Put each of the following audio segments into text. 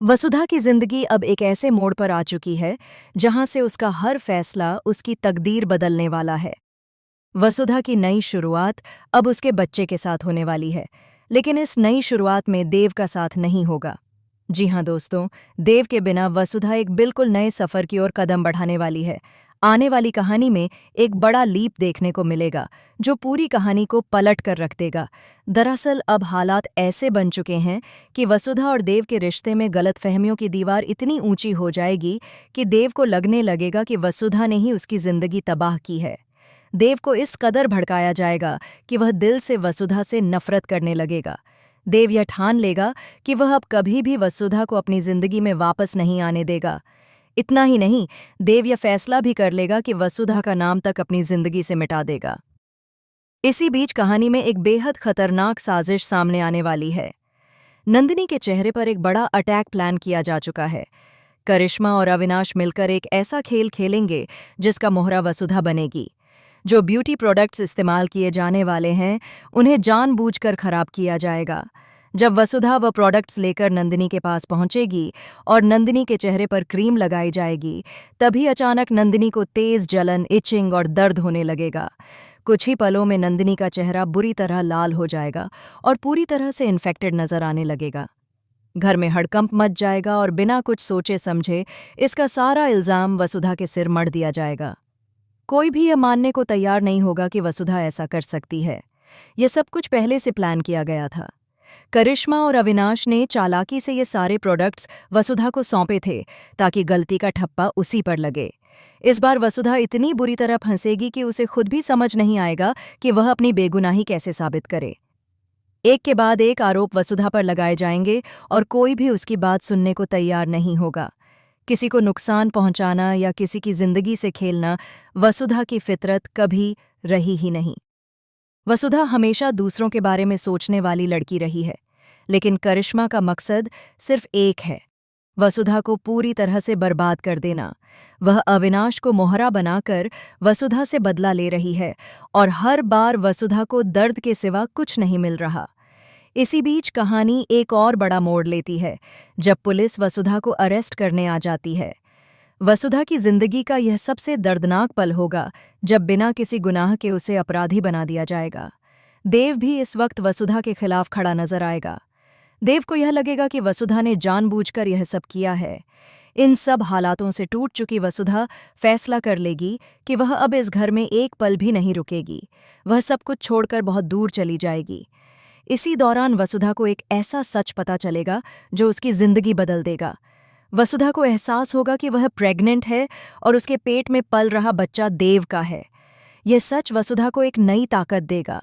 वसुधा की जिंदगी अब एक ऐसे मोड़ पर आ चुकी है जहां से उसका हर फैसला उसकी तकदीर बदलने वाला है। वसुधा की नई शुरुआत अब उसके बच्चे के साथ होने वाली है, लेकिन इस नई शुरुआत में देव का साथ नहीं होगा। जी हाँ दोस्तों, देव के बिना वसुधा एक बिल्कुल नए सफर की ओर कदम बढ़ाने वाली है। आने वाली कहानी में एक बड़ा लीप देखने को मिलेगा जो पूरी कहानी को पलट कर रख देगा। दरअसल अब हालात ऐसे बन चुके हैं कि वसुधा और देव के रिश्ते में गलतफहमियों की दीवार इतनी ऊंची हो जाएगी कि देव को लगने लगेगा कि वसुधा ने ही उसकी जिंदगी तबाह की है। देव को इस कदर भड़काया जाएगा कि वह दिल से वसुधा से नफरत करने लगेगा। देव यह ठान लेगा कि वह अब कभी भी वसुधा को अपनी जिंदगी में वापस नहीं आने देगा। इतना ही नहीं, देव यह फैसला भी कर लेगा कि वसुधा का नाम तक अपनी जिंदगी से मिटा देगा। इसी बीच कहानी में एक बेहद खतरनाक साजिश सामने आने वाली है। नंदिनी के चेहरे पर एक बड़ा अटैक प्लान किया जा चुका है। करिश्मा और अविनाश मिलकर एक ऐसा खेल खेलेंगे जिसका मोहरा वसुधा बनेगी। जो ब्यूटी प्रोडक्ट्स इस्तेमाल किए जाने वाले हैं, उन्हें जानबूझकर खराब किया जाएगा। जब वसुधा वह प्रोडक्ट्स लेकर नंदिनी के पास पहुंचेगी और नंदिनी के चेहरे पर क्रीम लगाई जाएगी, तभी अचानक नंदिनी को तेज जलन, इचिंग और दर्द होने लगेगा। कुछ ही पलों में नंदिनी का चेहरा बुरी तरह लाल हो जाएगा और पूरी तरह से इन्फेक्टेड नजर आने लगेगा। घर में हड़कंप मच जाएगा और बिना कुछ सोचे समझे इसका सारा इल्जाम वसुधा के सिर मढ़ दिया जाएगा। कोई भी यह मानने को तैयार नहीं होगा कि वसुधा ऐसा कर सकती है। यह सब कुछ पहले से प्लान किया गया था। करिश्मा और अविनाश ने चालाकी से ये सारे प्रोडक्ट्स वसुधा को सौंपे थे ताकि गलती का ठप्पा उसी पर लगे। इस बार वसुधा इतनी बुरी तरह फंसेगी कि उसे खुद भी समझ नहीं आएगा कि वह अपनी बेगुनाही कैसे साबित करे। एक के बाद एक आरोप वसुधा पर लगाए जाएंगे और कोई भी उसकी बात सुनने को तैयार नहीं होगा। किसी को नुकसान पहुंचाना या किसी की जिंदगी से खेलना वसुधा की फितरत कभी रही ही नहीं। वसुधा हमेशा दूसरों के बारे में सोचने वाली लड़की रही है, लेकिन करिश्मा का मकसद सिर्फ एक है, वसुधा को पूरी तरह से बर्बाद कर देना। वह अविनाश को मोहरा बनाकर वसुधा से बदला ले रही है और हर बार वसुधा को दर्द के सिवा कुछ नहीं मिल रहा। इसी बीच कहानी एक और बड़ा मोड़ लेती है जब पुलिस वसुधा को अरेस्ट करने आ जाती है। वसुधा की जिंदगी का यह सबसे दर्दनाक पल होगा जब बिना किसी गुनाह के उसे अपराधी बना दिया जाएगा। देव भी इस वक्त वसुधा के खिलाफ खड़ा नजर आएगा। देव को यह लगेगा कि वसुधा ने जानबूझकर यह सब किया है। इन सब हालातों से टूट चुकी वसुधा फैसला कर लेगी कि वह अब इस घर में एक पल भी नहीं रुकेगी। वह सब कुछ छोड़कर बहुत दूर चली जाएगी। इसी दौरान वसुधा को एक ऐसा सच पता चलेगा जो उसकी जिंदगी बदल देगा। वसुधा को एहसास होगा कि वह प्रेग्नेंट है और उसके पेट में पल रहा बच्चा देव का है। यह सच वसुधा को एक नई ताकत देगा।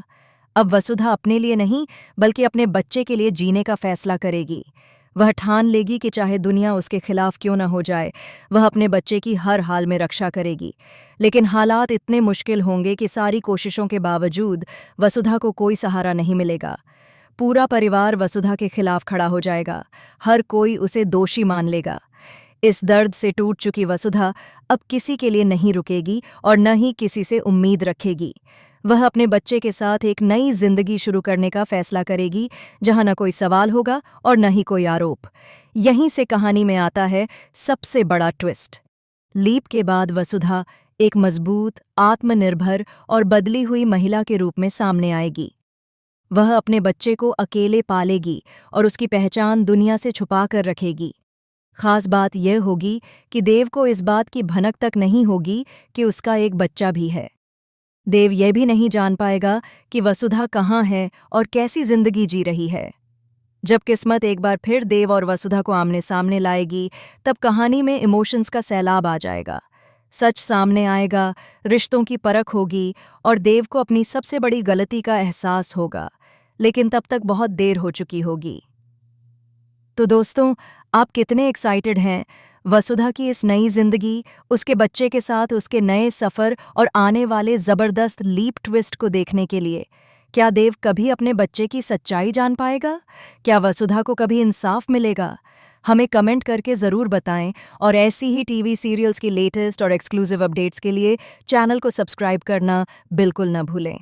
अब वसुधा अपने लिए नहीं बल्कि अपने बच्चे के लिए जीने का फैसला करेगी। वह ठान लेगी कि चाहे दुनिया उसके खिलाफ क्यों न हो जाए, वह अपने बच्चे की हर हाल में रक्षा करेगी। लेकिन हालात इतने मुश्किल होंगे कि सारी कोशिशों के बावजूद वसुधा को कोई सहारा नहीं मिलेगा। पूरा परिवार वसुधा के खिलाफ खड़ा हो जाएगा। हर कोई उसे दोषी मान लेगा। इस दर्द से टूट चुकी वसुधा अब किसी के लिए नहीं रुकेगी और न ही किसी से उम्मीद रखेगी। वह अपने बच्चे के साथ एक नई जिंदगी शुरू करने का फैसला करेगी, जहां न कोई सवाल होगा और न ही कोई आरोप। यहीं से कहानी में आता है सबसे बड़ा ट्विस्ट। लीप के बाद वसुधा एक मजबूत, आत्मनिर्भर और बदली हुई महिला के रूप में सामने आएगी। वह अपने बच्चे को अकेले पालेगी और उसकी पहचान दुनिया से छुपा कर रखेगी। खास बात यह होगी कि देव को इस बात की भनक तक नहीं होगी कि उसका एक बच्चा भी है। देव यह भी नहीं जान पाएगा कि वसुधा कहाँ है और कैसी जिंदगी जी रही है। जब किस्मत एक बार फिर देव और वसुधा को आमने सामने लाएगी, तब कहानी में इमोशंस का सैलाब आ जाएगा। सच सामने आएगा, रिश्तों की परख होगी और देव को अपनी सबसे बड़ी गलती का एहसास होगा। लेकिन तब तक बहुत देर हो चुकी होगी। तो दोस्तों, आप कितने एक्साइटेड हैं वसुधा की इस नई जिंदगी, उसके बच्चे के साथ उसके नए सफ़र और आने वाले ज़बरदस्त लीप ट्विस्ट को देखने के लिए? क्या देव कभी अपने बच्चे की सच्चाई जान पाएगा? क्या वसुधा को कभी इंसाफ मिलेगा? हमें कमेंट करके ज़रूर बताएं और ऐसी ही टीवी सीरियल्स की लेटेस्ट और एक्सक्लूसिव अपडेट्स के लिए चैनल को सब्सक्राइब करना बिल्कुल न भूलें।